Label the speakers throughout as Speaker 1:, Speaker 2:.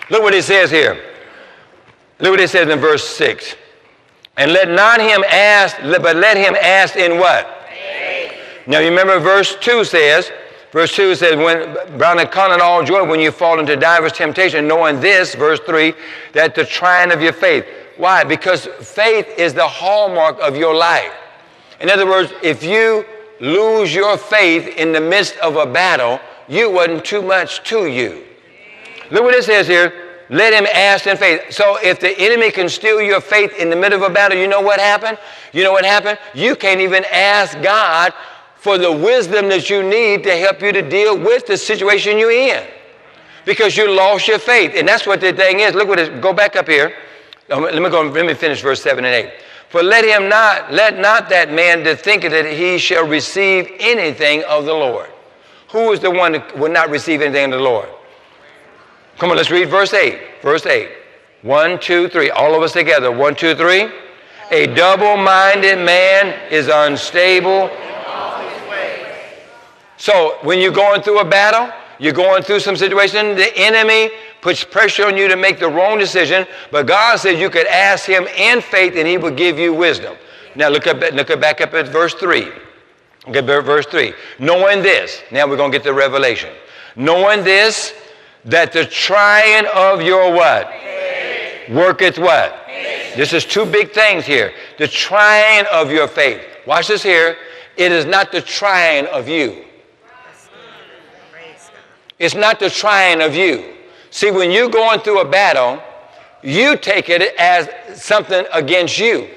Speaker 1: Look what it says here. Look what it says in verse 6. And let not him ask, but let him ask in what? Faith. Now you remember verse 2 says, when Brown and count all joy when you fall into diverse temptation, knowing this, verse 3, that the trying of your faith. Why? Because faith is the hallmark of your life. In other words, if you lose your faith in the midst of a battle, you wasn't too much to you. Look what it says here. Let him ask in faith. So if the enemy can steal your faith in the middle of a battle, you know what happened? You know what happened? You can't even ask God for the wisdom that you need to help you to deal with the situation you're in. Because you lost your faith. And that's what the thing is. Look what it is. Go back up here. Let me finish verse 7 and 8. For let not that man to think that he shall receive anything of the Lord. Who is the one that will not receive anything of the Lord? Come on, let's read verse 8. Verse 8. 1, 2, 3. All of us together. 1, 2, 3. A double-minded man is unstable in all his ways. So when you're going through a battle, you're going through some situation, the enemy puts pressure on you to make the wrong decision, but God says you could ask him in faith and he will give you wisdom. Now look back up at verse 3. Look at verse 3. Knowing this, now we're going to get the revelation. Knowing this, that the trying of your what? Faith. Worketh what? Faith. This is two big things here. The trying of your faith. Watch this here. It is not the trying of you. It's not the trying of you. See, when you're going through a battle, you take it as something against you.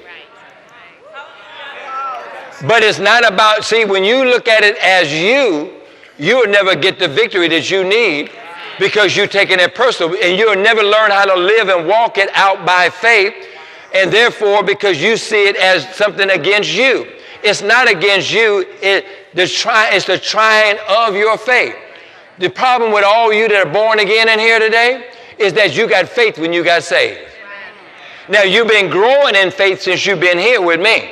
Speaker 1: But it's not about, see, when you look at it as you will never get the victory that you need because you're taking it personal, and you'll never learn how to live and walk it out by faith, and therefore because you see it as something against you. It's not against you, it's the trying of your faith. The problem with all you that are born again in here today is that you got faith when you got saved. Now, you've been growing in faith since you've been here with me.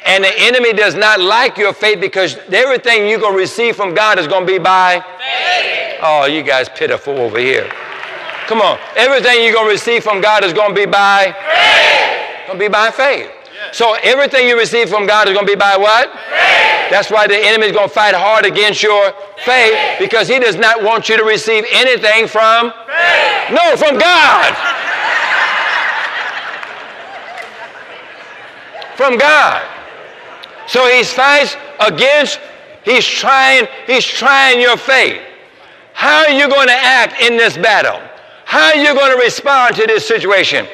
Speaker 1: And the enemy does not like your faith because everything you're going to receive from God is going to be by faith. Oh, you guys pitiful over here. Come on. Everything you're going to receive from God is going to be by faith. Going to be by faith. So everything you receive from God is going to be by what? Faith. That's why the enemy is going to fight hard against your faith, because he does not want you to receive anything from faith. No, from God. From God. So he fights against, he's trying your faith. How are you going to act in this battle? How are you going to respond to this situation?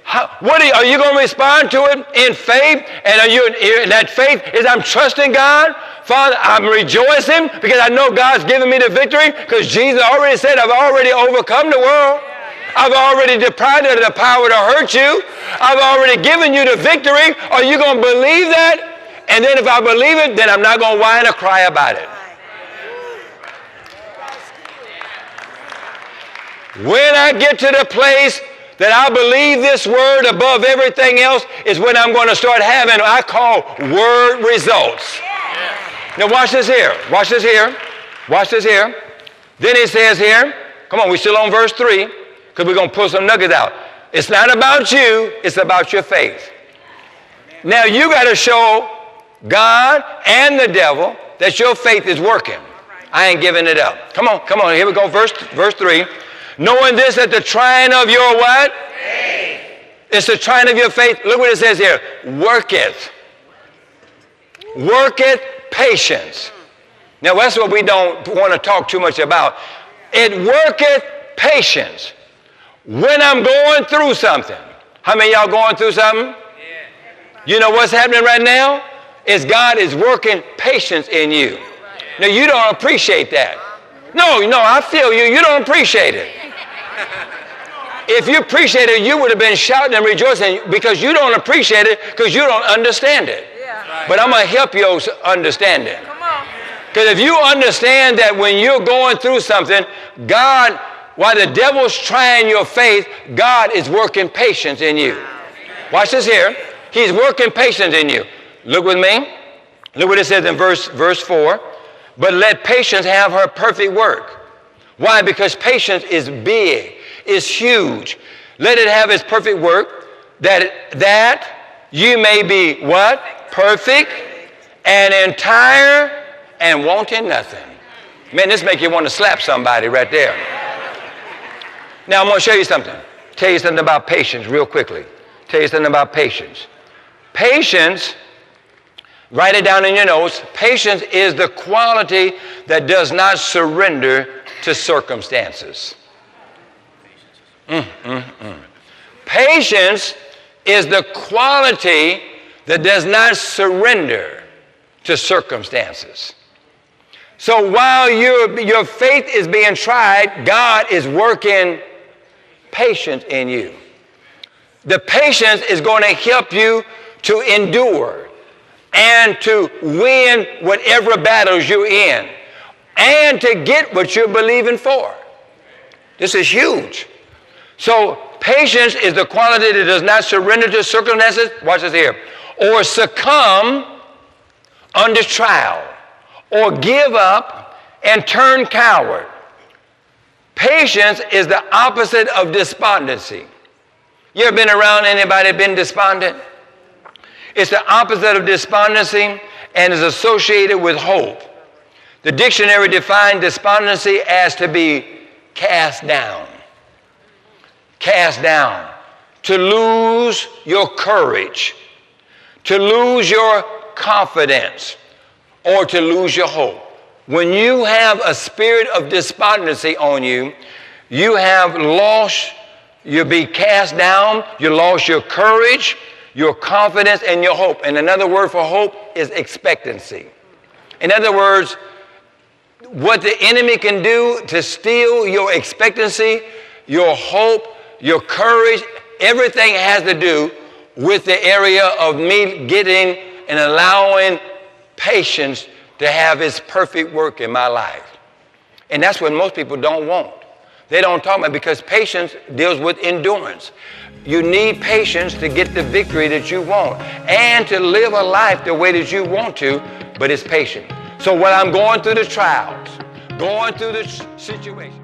Speaker 1: Are you going to respond to it in faith? And that faith is I'm trusting God. Father, I'm rejoicing because I know God's given me the victory, because Jesus already said I've already overcome the world. I've already deprived it of the power to hurt you. I've already given you the victory. Are you going to believe that? And then if I believe it, then I'm not going to whine or cry about it. When I get to the place that I believe this word above everything else is when I'm going to start having what I call word results. Now watch this here. Watch this here. Watch this here. Then it says here, come on, we're still on verse 3, because we're going to pull some nuggets out. It's not about you, it's about your faith. Now you got to show God and the devil that your faith is working. I ain't giving it up. Come on, here we go, verse 3. Knowing this, that the trying of your what? Faith. It's the trying of your faith. Look what it says here. Worketh. Worketh patience. Now that's what we don't want to talk too much about. It worketh patience. When I'm going through something. How many of y'all going through something? Yeah. You know what's happening right now? Is God is working patience in you. Now you don't appreciate that. No, I feel you. You don't appreciate it. If you appreciate it, you would have been shouting and rejoicing, because you don't appreciate it because you don't understand it. Yeah. But I'm going to help you understand it. Because if you understand that when you're going through something, God, while the devil's trying your faith, God is working patience in you. Watch this here. He's working patience in you. Look with me. Look what it says in verse 4. But let patience have her perfect work. Why? Because patience is big. is huge. Let it have its perfect work, that you may be what? Perfect and entire and wanting nothing. Man, this make you want to slap somebody right there. Now, I'm going to show you something. Tell you something about patience real quickly. Tell you something about patience. Patience, write it down in your notes. Patience is the quality that does not surrender to circumstances. Patience is the quality that does not surrender to circumstances. So while your faith is being tried, God is working patience in you. The patience is going to help you to endure and to win whatever battles you're in and to get what you're believing for. This is huge. So patience is the quality that does not surrender to circumstances, watch this here, or succumb under trial, or give up and turn coward. Patience is the opposite of despondency. You ever been around anybody been despondent? It's the opposite of despondency and is associated with hope. The dictionary defines despondency as to be cast down. Cast down. To lose your courage. To lose your confidence. Or to lose your hope. When you have a spirit of despondency on you, you have lost, you'll be cast down, you lost your courage, your confidence, and your hope. And another word for hope is expectancy. In other words, what the enemy can do to steal your expectancy, your hope, your courage, everything has to do with the area of me getting and allowing patience to have its perfect work in my life. And that's what most people don't want. They don't talk about it because patience deals with endurance. You need patience to get the victory that you want and to live a life the way that you want to, but it's patient. So when I'm going through the trials, going through the situation,